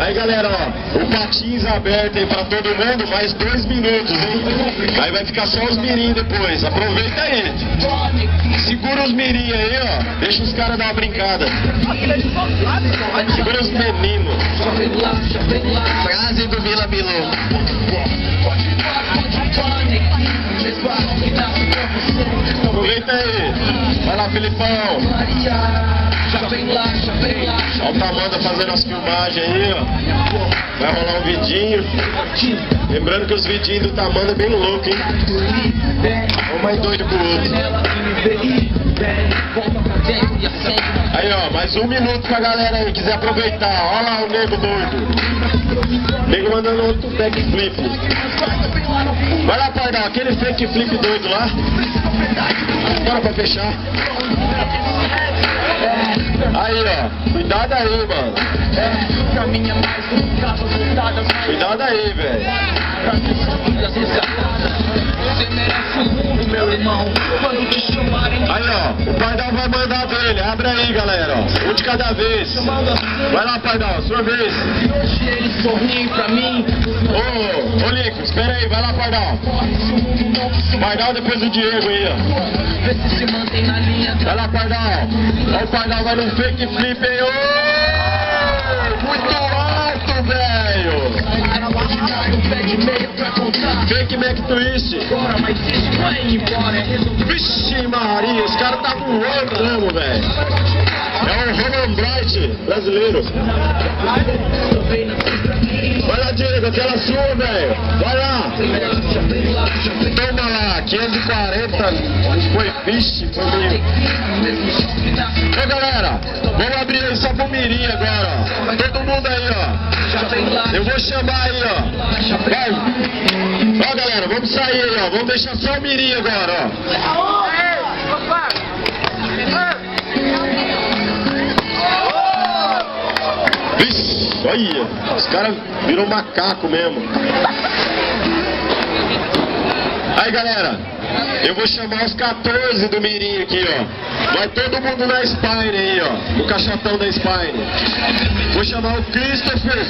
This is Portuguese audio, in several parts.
Aí galera, ó, o patins aberto aí pra todo mundo, mais 2 minutos, hein? Aí vai ficar só os mirim depois, aproveita aí. Segura os mirim aí, ó, deixa os caras dar uma brincada. Segura os meninos. Frase do Vila Bilu. Aproveita aí. Vai lá, Filipão. Olha o Tamanda fazendo as filmagens aí, ó. Vai rolar um vidinho. Lembrando que os vidinhos do Tamanda é bem louco, hein? Um mais doido pro outro. Aí, ó, mais 1 minuto pra galera aí, quiser aproveitar. Olha lá o nego doido. Nego mandando outro backflip. Vai lá, Pardal, aquele fake flip doido lá. Bora pra fechar. Aí, ó, cuidado aí, mano. Cuidado aí, velho. Aí, ó, o Pardal vai mandar dele. Abre aí, galera, ó. Um de cada vez. Vai lá, Pardal, sua vez. Ô, Lico, espera aí, vai lá, Pardal. Pardal depois do Diego aí, ó. Vai lá, Pardal. Ó, o Pardal vai num fake flip aí. Ô, muito alto, velho. Fake Mac Twist. Vixe Maria, os caras tá voando mesmo, velho. É o Roman Bright brasileiro. Vai lá, Diego, aquela sua, velho. Vai lá. Toma lá, 540. Foi vixe, foi meio. Ô galera, vamos abrir aí só pro mirim agora, ó. Todo mundo aí, ó. Eu vou chamar aí, ó. Vai. Ó galera, vamos sair aí, ó. Vamos deixar só o mirim agora, ó. Vixe, olha, os caras viram macaco mesmo. Aí galera, eu vou chamar os 14 do mirim aqui, ó. Vai todo mundo na Spine aí, ó. No caixotão da Spine. Vou chamar o Christopher.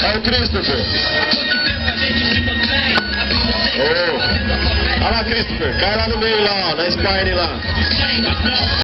Aí o Christopher. Oh. Olha lá, Christopher. Cai lá no meio lá, ó, na Spine lá.